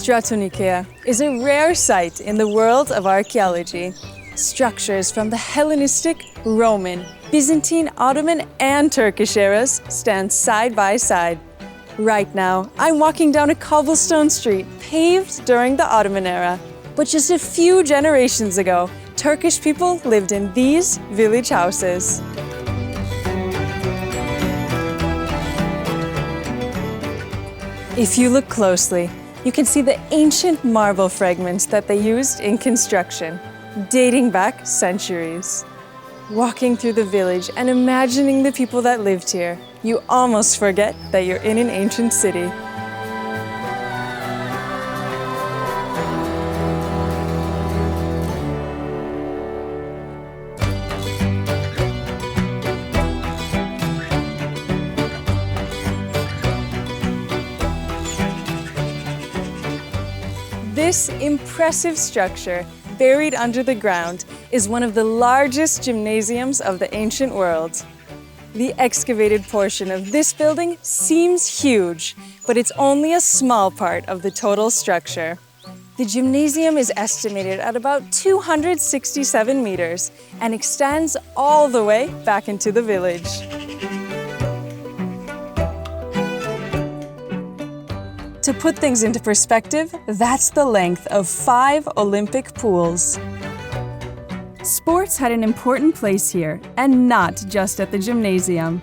Strattonikea is a rare site in the world of archaeology. Structures from the Hellenistic, Roman, Byzantine, Ottoman, and Turkish eras stand side by side. Right now, I'm walking down a cobblestone street paved during the Ottoman era. But just a few generations ago, Turkish people lived in these village houses. If you look closely, you can see the ancient marble fragments that they used in construction, dating back centuries. Walking through the village and imagining the people that lived here, you almost forget that you're in an ancient city. This impressive structure, buried under the ground, is one of the largest gymnasiums of the ancient world. The excavated portion of this building seems huge, but it's only a small part of the total structure. The gymnasium is estimated at about 267 meters and extends all the way back into the village. To put things into perspective, that's the length of 5 Olympic pools. Sports had an important place here, and not just at the gymnasium.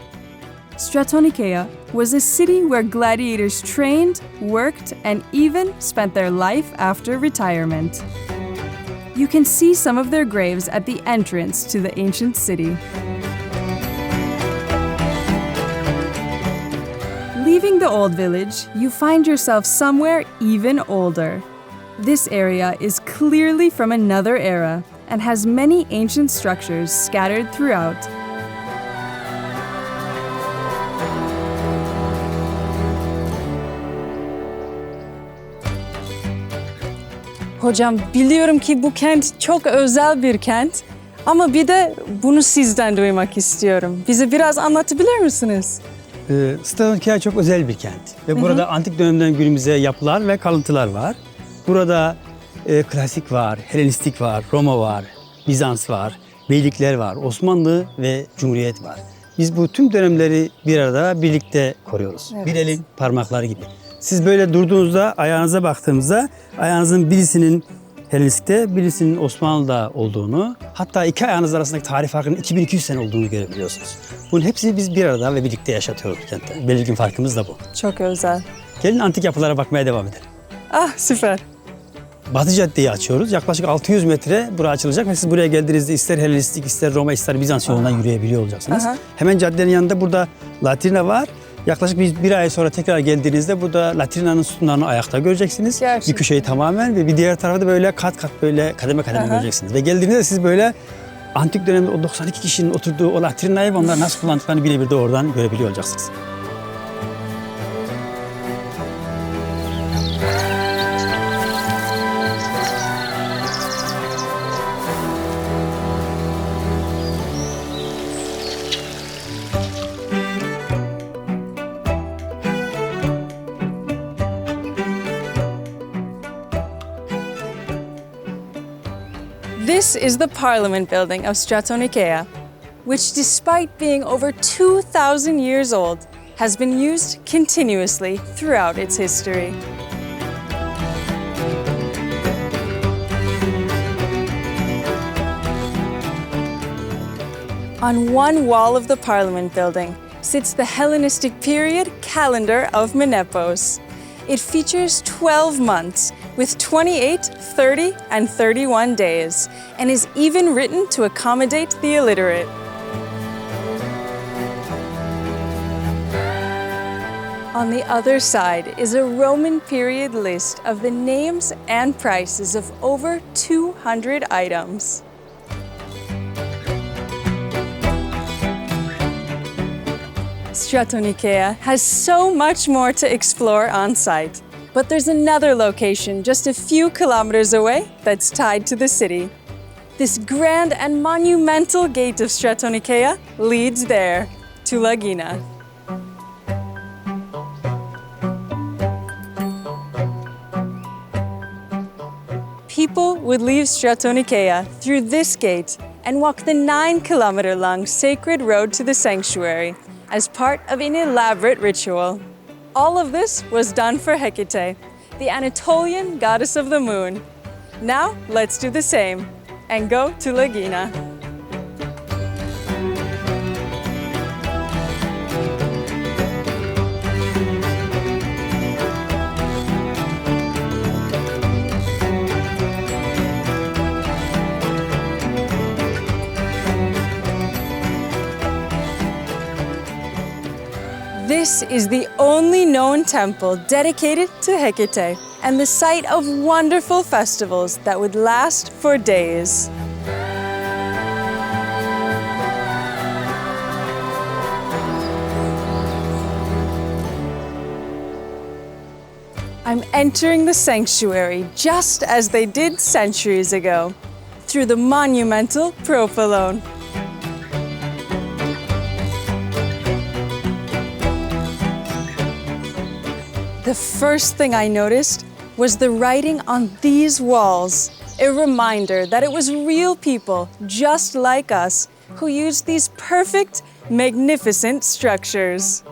Strattonikeia was a city where gladiators trained, worked, and even spent their life after retirement. You can see some of their graves at the entrance to the ancient city. Leaving the old village, you find yourself somewhere even older. This area is clearly from another era and has many ancient structures scattered throughout. Hocam, biliyorum ki bu kent çok özel bir kent ama bir de bunu sizden duymak istiyorum. Bize biraz anlatabilir misiniz? Stratonikeia çok özel bir kent ve burada antik dönemden günümüze yapılar ve kalıntılar var. Burada klasik var, Helenistik var, Roma var, Bizans var, beylikler var, Osmanlı ve Cumhuriyet var. Biz bu tüm dönemleri bir arada birlikte koruyoruz. Evet. Bir elin parmakları gibi. Siz böyle durduğunuzda, ayağınıza baktığınızda ayağınızın birisinin Helenistik'te, birisinin Osmanlı'da olduğunu, hatta iki ayağınız arasındaki tarih farkının 2200 sene olduğunu görebiliyorsunuz. Bunun hepsini biz bir arada ve birlikte yaşatıyoruz bu kentte. Belirgin farkımız da bu. Çok özel. Gelin antik yapılara bakmaya devam edelim. Ah, süper. Batı Cadde'yi açıyoruz. Yaklaşık 600 metre buraya açılacak ve siz buraya geldiğinizde ister Helenistik, ister Roma, ister Bizans yolundan yürüyebiliyor olacaksınız. Hemen caddenin yanında burada Lagina var. Yaklaşık bir ay sonra tekrar geldiğinizde burada Latrina'nın sütunlarını ayakta göreceksiniz. Gerçekten. Bir köşeyi tamamen ve bir diğer tarafta da böyle kat kat böyle kademe kademe göreceksiniz. Ve geldiğinizde siz böyle antik dönemde o 92 kişinin oturduğu o Latrina'yı ve onları nasıl kullandıklarını birebir de oradan görebiliyor olacaksınız. This is the Parliament building of Strattonikeia, which, despite being over 2,000 years old, has been used continuously throughout its history. On one wall of the Parliament building sits the Hellenistic period calendar of Menepos. It features 12 months with 28, 30, and 31 days, and is even written to accommodate the illiterate. On the other side is a Roman period list of the names and prices of over 200 items. Strattonikeia has so much more to explore on site. But there's another location just a few kilometers away that's tied to the city. This grand and monumental gate of Strattonikeia leads there, to Lagina. People would leave Strattonikeia through this gate and walk the 9-kilometer-long sacred road to the sanctuary as part of an elaborate ritual. All of this was done for Hekite, the Anatolian goddess of the moon. Now let's do the same and go to Lagina. This is the only known temple dedicated to Hekite and the site of wonderful festivals that would last for days. I'm entering the sanctuary just as they did centuries ago, through the monumental propylone. The first thing I noticed was the writing on these walls, a reminder that it was real people just like us who used these perfect, magnificent structures.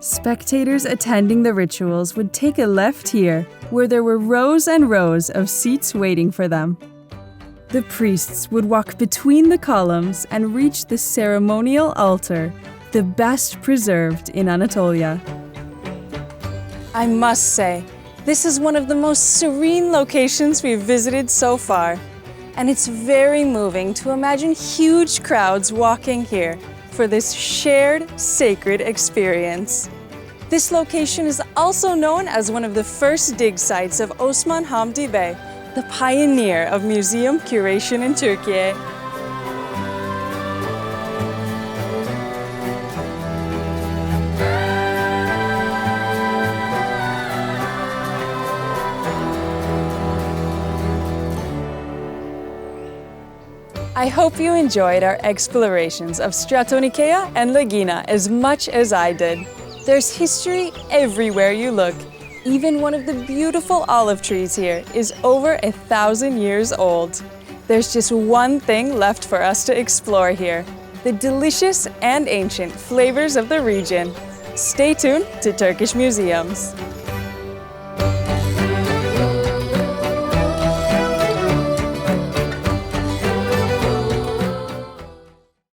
Spectators attending the rituals would take a left here, where there were rows and rows of seats waiting for them. The priests would walk between the columns and reach the ceremonial altar, the best preserved in Anatolia. I must say, this is one of the most serene locations we've visited so far, and it's very moving to imagine huge crowds walking here for this shared sacred experience. This location is also known as one of the first dig sites of Osman Hamdi Bey, the pioneer of museum curation in Türkiye. I hope you enjoyed our explorations of Stratonikeia and Lagina as much as I did. There's history everywhere you look. Even one of the beautiful olive trees here is over 1,000 years old. There's just one thing left for us to explore here: the delicious and ancient flavors of the region. Stay tuned to Turkish Museums.